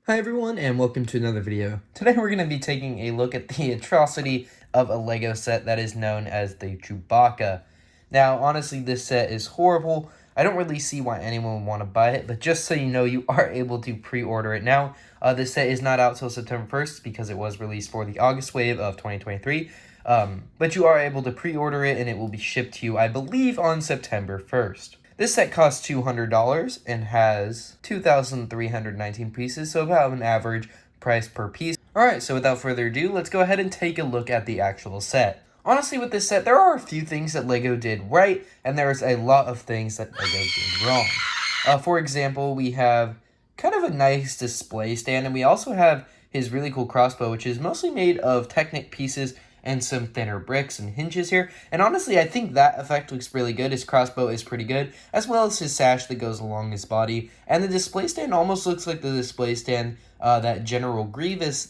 Hi everyone, and welcome to another video. Today we're going to be taking a look at the atrocity of a Lego set that is known as the Chewbacca. Now, honestly, this set is horrible. I don't really see why anyone would want to buy it, but just so you know, you are able to pre-order it now. This set is not out till September 1st because it was released for the August wave of 2023. But you are able to pre-order it, and it will be shipped to you, I believe, on September 1st. This set costs $200 and has 2,319 pieces, so about an average price per piece. Alright, so without further ado, let's go ahead and take a look at the actual set. Honestly, with this set, there are a few things that LEGO did right, and there's a lot of things that LEGO did wrong. For example, we have kind of a nice display stand, and we also have his really cool crossbow, which is mostly made of Technic pieces and some thinner bricks and hinges here. And honestly, I think that effect looks really good. His crossbow is pretty good, as well as his sash that goes along his body. And the display stand almost looks like the display stand that the General Grievous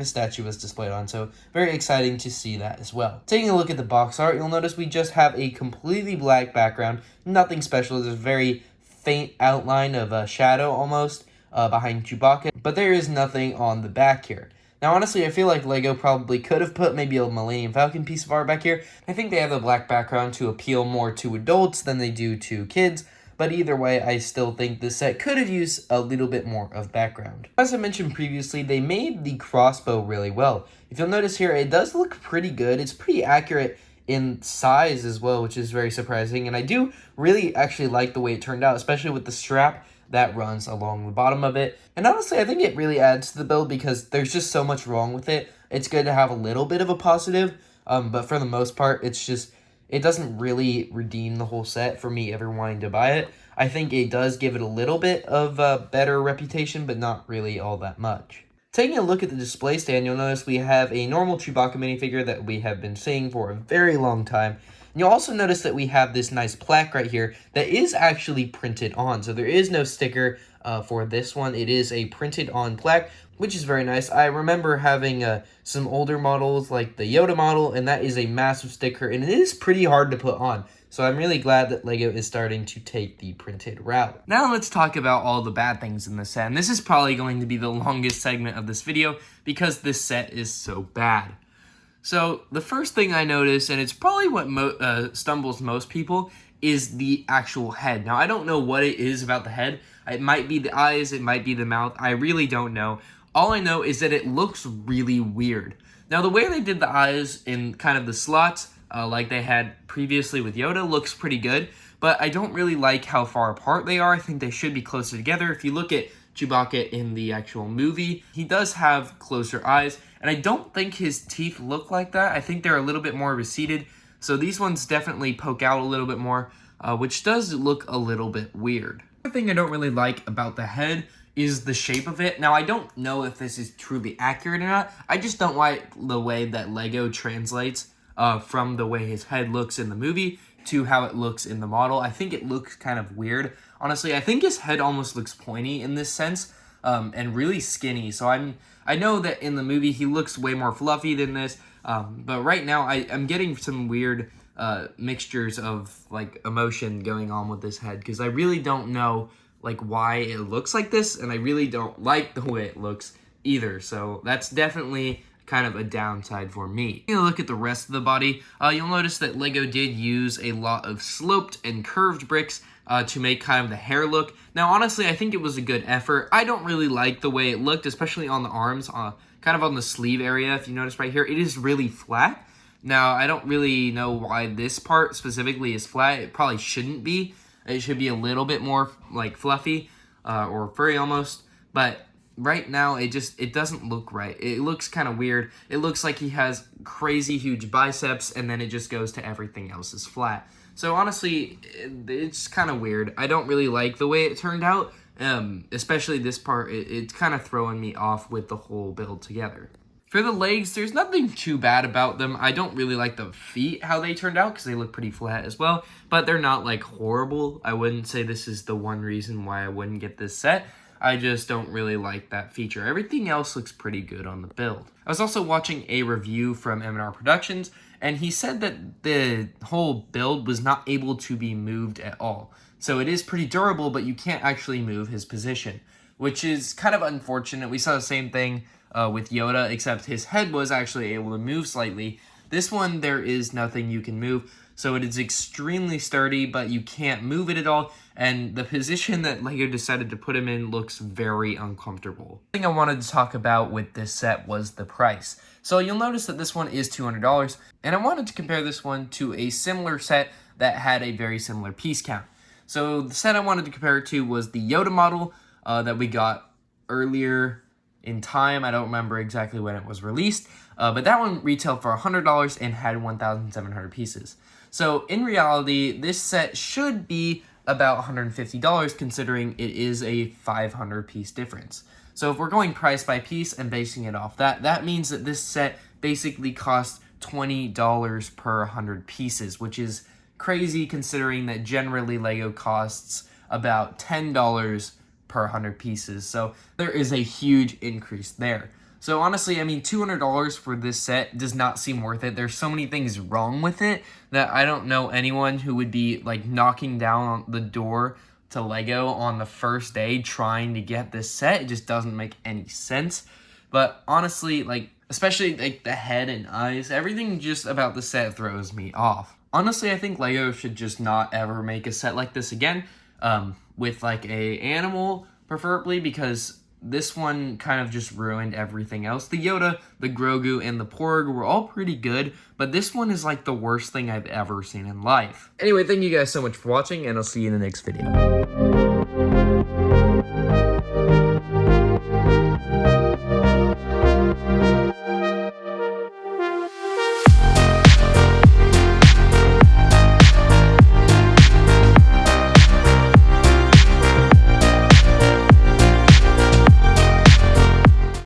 statue was displayed on. So very exciting to see that as well. Taking a look at the box art, you'll notice we just have a completely black background. Nothing special. There's a very faint outline of a shadow almost behind Chewbacca, but there is nothing on the back here. Now, honestly, I feel like LEGO probably could have put maybe a Millennium Falcon piece of art back here. I think they have the black background to appeal more to adults than they do to kids, but either way, I still think this set could have used a little bit more of background. As I mentioned previously, they made the crossbow really well. If you'll notice here, it does look pretty good. It's pretty accurate in size as well, which is very surprising, and I do really actually like the way it turned out, especially with the strap that runs along the bottom of it. And honestly, I think it really adds to the build because there's just so much wrong with it. It's good to have a little bit of a positive, but for the most part, it doesn't really redeem the whole set for me ever wanting to buy it. I think it does give it a little bit of a better reputation, but not really all that much. Taking a look at the display stand, you'll notice we have a normal Chewbacca minifigure that we have been seeing for a very long time. And you'll also notice that we have this nice plaque right here that is actually printed on. So there is no sticker for this one. It is a printed on plaque, which is very nice. I remember having some older models like the Yoda model, and that is a massive sticker, and it is pretty hard to put on. So I'm really glad that LEGO is starting to take the printed route. Now let's talk about all the bad things in this set. And this is probably going to be the longest segment of this video because this set is so bad. So the first thing I noticed, and it's probably what stumbles most people, is the actual head. Now I don't know what it is about the head. It might be the eyes, it might be the mouth. I really don't know. All I know is that it looks really weird. Now the way they did the eyes in kind of the slots, like they had previously with Yoda, looks pretty good, but I don't really like how far apart they are. I think they should be closer together. If you look at Chewbacca in the actual movie, he does have closer eyes, and I don't think his teeth look like that. I think they're a little bit more receded, so these ones definitely poke out a little bit more, which does look a little bit weird. Another thing I don't really like about the head is the shape of it. Now, I don't know if this is truly accurate or not. I just don't like the way that LEGO translates from the way his head looks in the movie to how it looks in the model. I think it looks kind of weird. Honestly, I think his head almost looks pointy in this sense, and really skinny. So I know that in the movie he looks way more fluffy than this, but right now I'm getting some weird mixtures of like emotion going on with this head because I really don't know like why it looks like this, and I really don't like the way it looks either. So that's definitely kind of a downside for me. Taking a look at the rest of the body, you'll notice that LEGO did use a lot of sloped and curved bricks to make kind of the hair look. Now, honestly, I think it was a good effort. I don't really like the way it looked, especially on the arms, kind of on the sleeve area. If you notice right here, it is really flat. Now, I don't really know why this part specifically is flat. It probably shouldn't be. It should be a little bit more like fluffy or furry almost, but right now it doesn't look right. It looks kind of weird. It looks like he has crazy huge biceps, and then it just goes to everything else is flat. So honestly, it's kind of weird. I don't really like the way it turned out, especially this part. It's kind of throwing me off with the whole build together. For the legs, there's nothing too bad about them. I don't really like the feet, how they turned out, because they look pretty flat as well, but they're not like horrible. I wouldn't say this is the one reason why I wouldn't get this set. I just don't really like that feature. Everything else looks pretty good on the build. I was also watching a review from M&R Productions, and he said that the whole build was not able to be moved at all. So it is pretty durable, but you can't actually move his position, which is kind of unfortunate. We saw the same thing with Yoda, except his head was actually able to move slightly. This one, there is nothing you can move, so it is extremely sturdy, but you can't move it at all, and the position that LEGO decided to put him in looks very uncomfortable. The thing I wanted to talk about with this set was the price. So you'll notice that this one is $200, and I wanted to compare this one to a similar set that had a very similar piece count. So the set I wanted to compare it to was the Yoda model that we got earlier in time. I don't remember exactly when it was released, but that one retailed for $100 and had 1,700 pieces. So in reality, this set should be about $150 considering it is a 500 piece difference. So if we're going price by piece and basing it off that, that means that this set basically costs $20 per 100 pieces, which is crazy considering that generally LEGO costs about $10 per 100 pieces. So there is a huge increase there. So honestly, I mean, $200 for this set does not seem worth it. There's so many things wrong with it that I don't know anyone who would be like knocking down on the door to LEGO on the first day trying to get this set. It just doesn't make any sense. But honestly, like, especially like the head and eyes, everything just about the set throws me off. Honestly, I think LEGO should just not ever make a set like this again, with like a animal preferably, because this one kind of just ruined everything else. The Yoda, the Grogu, and the Porg were all pretty good, but this one is like the worst thing I've ever seen in life. Anyway, thank you guys so much for watching, and I'll see you in the next video.